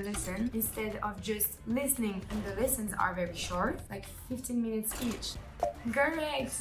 listen instead of just listening, and the lessons are very short, like 15 minutes each. Correct.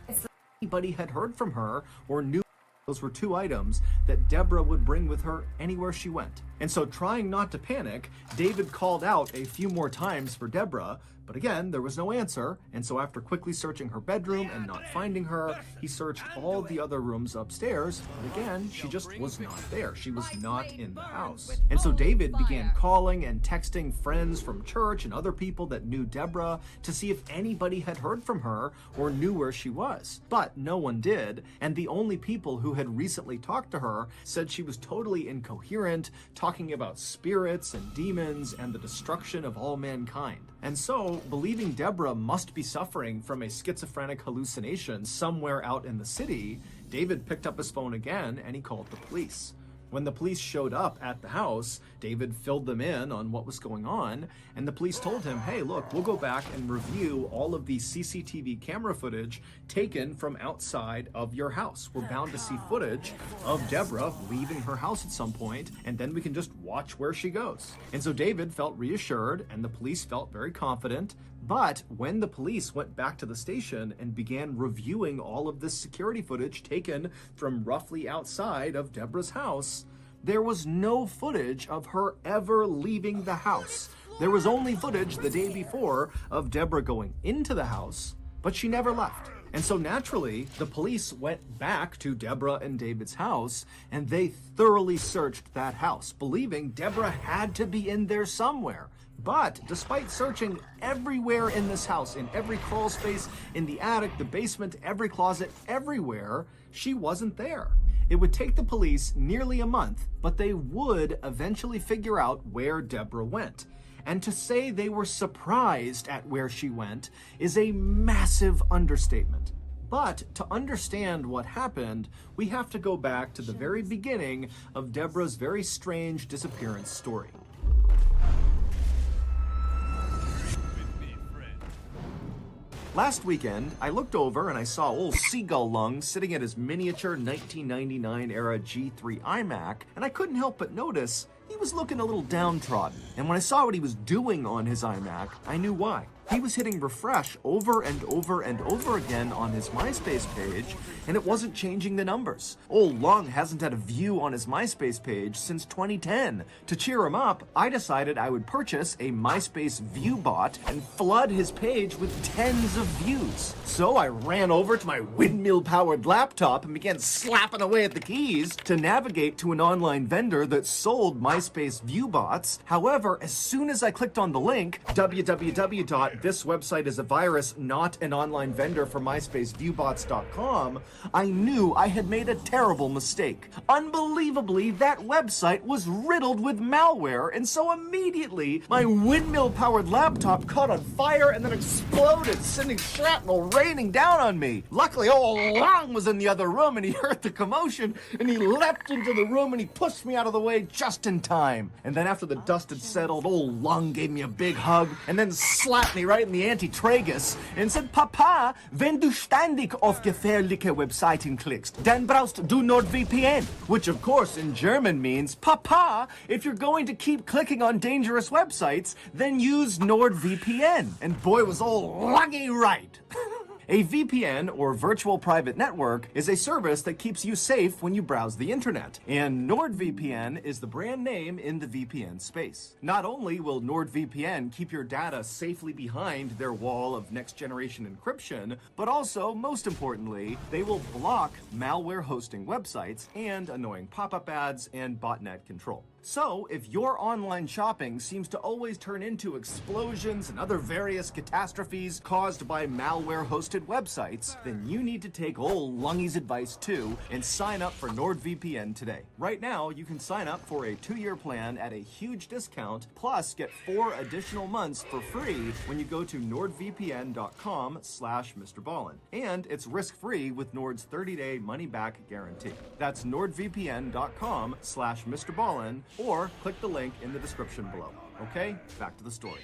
It's Anybody had heard from her or knew those were 2 items that Deborah would bring with her anywhere she went. And so, trying not to panic, David called out a few more times for Deborah, but again, there was no answer. And so, after quickly searching her bedroom and not finding her, he searched all the other rooms upstairs, but again, she just was not there. She was not in the house. And so David began calling and texting friends from church and other people that knew Deborah to see if anybody had heard from her or knew where she was. But no one did, and the only people who had recently talked to her said she was totally incoherent, talking about spirits and demons and the destruction of all mankind. And so, believing Deborah must be suffering from a schizophrenic hallucination somewhere out in the city, David picked up his phone again and he called the police. When the police showed up at the house, David filled them in on what was going on, and the police told him, hey, look, we'll go back and review all of the CCTV camera footage taken from outside of your house. We're bound to see footage of Deborah leaving her house at some point, and then we can just watch where she goes. And so David felt reassured, and the police felt very confident. But when the police went back to the station and began reviewing all of this security footage taken from roughly outside of Deborah's house, there was no footage of her ever leaving the house. There was only footage the day before of Deborah going into the house, but she never left. And so naturally, the police went back to Deborah and David's house, and they thoroughly searched that house, believing Deborah had to be in there somewhere. But despite searching everywhere in this house, in every crawl space, in the attic, the basement, every closet, everywhere, she wasn't there. It would take the police nearly a month, but they would eventually figure out where Deborah went. And to say they were surprised at where she went is a massive understatement. But to understand what happened, we have to go back to the very beginning of Deborah's very strange disappearance story. Last weekend, I looked over and I saw old Seagull Lung sitting at his miniature 1999 era G3 iMac, and I couldn't help but notice he was looking a little downtrodden. And when I saw what he was doing on his iMac, I knew why. He was hitting refresh over and over and over again on his MySpace page, and it wasn't changing the numbers. Old Lung hasn't had a view on his MySpace page since 2010. To cheer him up, I decided I would purchase a MySpace view bot and flood his page with tens of views. So I ran over to my windmill-powered laptop and began slapping away at the keys to navigate to an online vendor that sold MySpace view bots. However, as soon as I clicked on the link, this website is a virus, not an online vendor for MySpaceViewbots.com, I knew I had made a terrible mistake. Unbelievably, that website was riddled with malware, and so immediately my windmill-powered laptop caught on fire and then exploded, sending shrapnel raining down on me. Luckily, old Lung was in the other room, and he heard the commotion, and he leapt into the room, and he pushed me out of the way just in time. And then after the dust had settled, old Lung gave me a big hug, and then slapped me right in the anti-tragus and said, Papa, wenn du ständig auf gefährliche Webseiten klickst, dann brauchst du NordVPN. Which of course in German means, Papa, if you're going to keep clicking on dangerous websites, then use NordVPN. And boy was old Lungy right. A VPN, or virtual private network, is a service that keeps you safe when you browse the internet, and NordVPN is the brand name in the VPN space. Not only will NordVPN keep your data safely behind their wall of next-generation encryption, but also, most importantly, they will block malware hosting websites and annoying pop-up ads and botnet control. So, if your online shopping seems to always turn into explosions and other various catastrophes caused by malware-hosted websites, then you need to take old Lungy's advice too and sign up for NordVPN today. Right now, you can sign up for a 2-year plan at a huge discount, plus get 4 additional months for free when you go to nordvpn.com/MrBallin. And it's risk-free with Nord's 30-day money-back guarantee. That's nordvpn.com/MrBallin, or click the link in the description below. Okay, back to the story.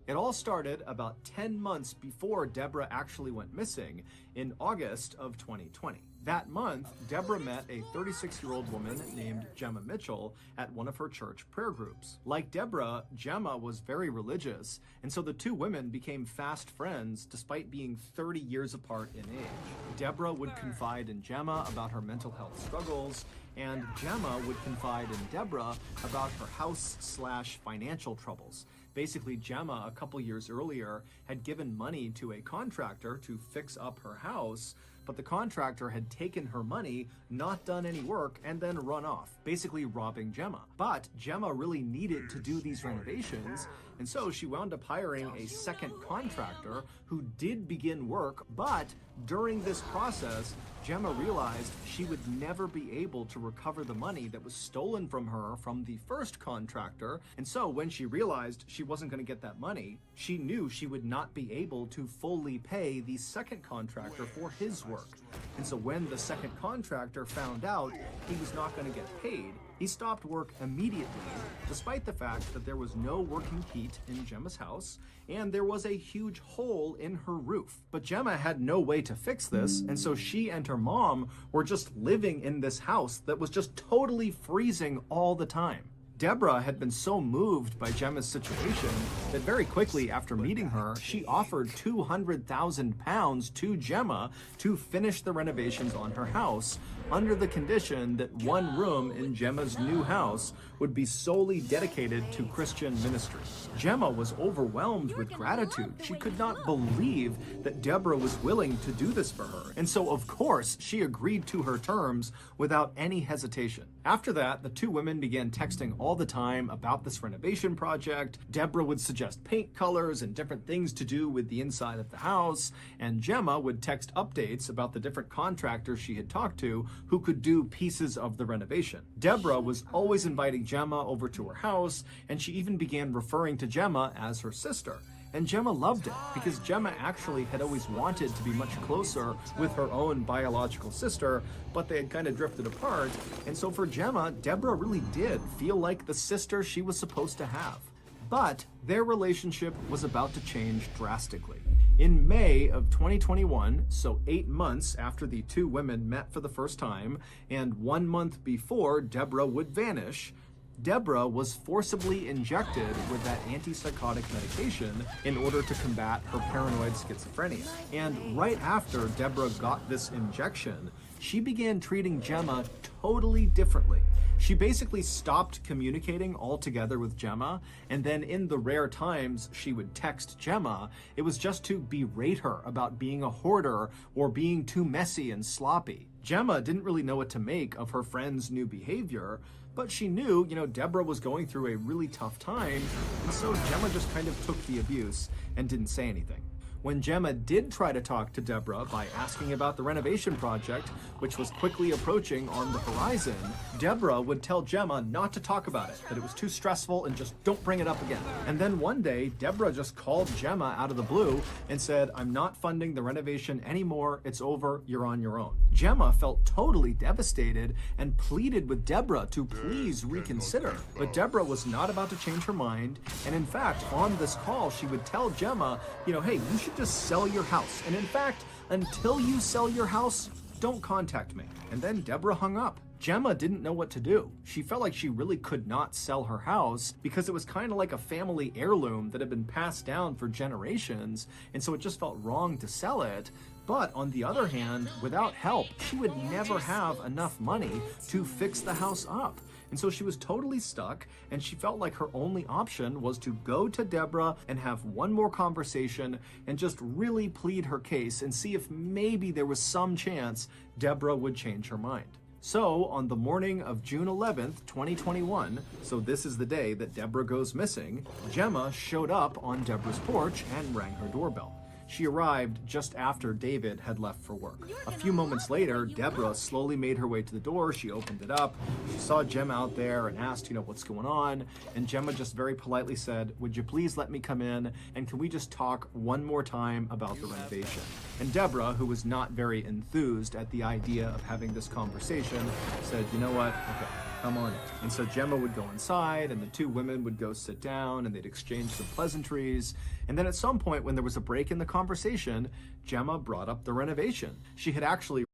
It all started about 10 months before Deborah actually went missing in August of 2020. That month, Deborah met a 36-year-old woman named Gemma Mitchell at one of her church prayer groups. Like Deborah, Gemma was very religious, and so the two women became fast friends despite being 30 years apart in age. Deborah would confide in Gemma about her mental health struggles, and Gemma would confide in Deborah about her house/financial troubles. Basically, Gemma, a couple years earlier, had given money to a contractor to fix up her house, but the contractor had taken her money, not done any work, and then run off, basically robbing Gemma. But Gemma really needed to do these renovations, and so she wound up hiring a second contractor who did begin work, but during this process, Gemma realized she would never be able to recover the money that was stolen from her from the first contractor, and so when she realized she wasn't going to get that money, she knew she would not be able to fully pay the second contractor for his work. And so when the second contractor found out he was not going to get paid, he stopped work immediately, despite the fact that there was no working heat in Gemma's house, and there was a huge hole in her roof. But Gemma had no way to fix this, and so she and her mom were just living in this house that was just totally freezing all the time. Deborah had been so moved by Gemma's situation that very quickly after meeting her, she offered £200,000 to Gemma to finish the renovations on her house, under the condition that one room in Gemma's new house would be solely dedicated to Christian ministry. Gemma was overwhelmed with gratitude. She could not believe that Deborah was willing to do this for her. And so, of course, she agreed to her terms without any hesitation. After that, the two women began texting all the time about this renovation project. Deborah would suggest paint colors and different things to do with the inside of the house, and Gemma would text updates about the different contractors she had talked to who could do pieces of the renovation. Deborah was always inviting Gemma over to her house, and she even began referring to Gemma as her sister. And Gemma loved it, because Gemma actually had always wanted to be much closer with her own biological sister, but they had kind of drifted apart. And so for Gemma, Deborah really did feel like the sister she was supposed to have. But their relationship was about to change drastically. In May of 2021, so 8 months after the two women met for the first time, and 1 month before Deborah would vanish, Deborah was forcibly injected with that antipsychotic medication in order to combat her paranoid schizophrenia. And right after Deborah got this injection, she began treating Gemma totally differently. She basically stopped communicating altogether with Gemma, and then in the rare times she would text Gemma, it was just to berate her about being a hoarder or being too messy and sloppy. Gemma didn't really know what to make of her friend's new behavior, but she knew, Deborah was going through a really tough time, and so Gemma just kind of took the abuse and didn't say anything. When Gemma did try to talk to Deborah by asking about the renovation project, which was quickly approaching on the horizon, Deborah would tell Gemma not to talk about it, that it was too stressful and just don't bring it up again. And then one day, Deborah just called Gemma out of the blue and said, "I'm not funding the renovation anymore, it's over, you're on your own." Gemma felt totally devastated and pleaded with Deborah to please reconsider. But Deborah was not about to change her mind, and in fact, on this call, she would tell Gemma, hey, you should just sell your house. And in fact, until you sell your house, don't contact me. And then Deborah hung up. Gemma didn't know what to do. She felt like she really could not sell her house because it was kind of like a family heirloom that had been passed down for generations, and so it just felt wrong to sell it. But on the other hand, without help, she would never have enough money to fix the house up. And so she was totally stuck, and she felt like her only option was to go to Deborah and have one more conversation and just really plead her case and see if maybe there was some chance Deborah would change her mind. So on the morning of June 11th, 2021, so this is the day that Deborah goes missing, Gemma showed up on Deborah's porch and rang her doorbell. She arrived just after David had left for work. A few moments later, Deborah slowly made her way to the door. She opened it up. She saw Gemma out there and asked, what's going on? And Gemma just very politely said, "Would you please let me come in? And can we just talk one more time about the renovation?" And Deborah, who was not very enthused at the idea of having this conversation, said, "You know what? Okay, come on in." And so Gemma would go inside, and the two women would go sit down, and they'd exchange some pleasantries. And then at some point, when there was a break in the conversation, Gemma brought up the renovation. She had actually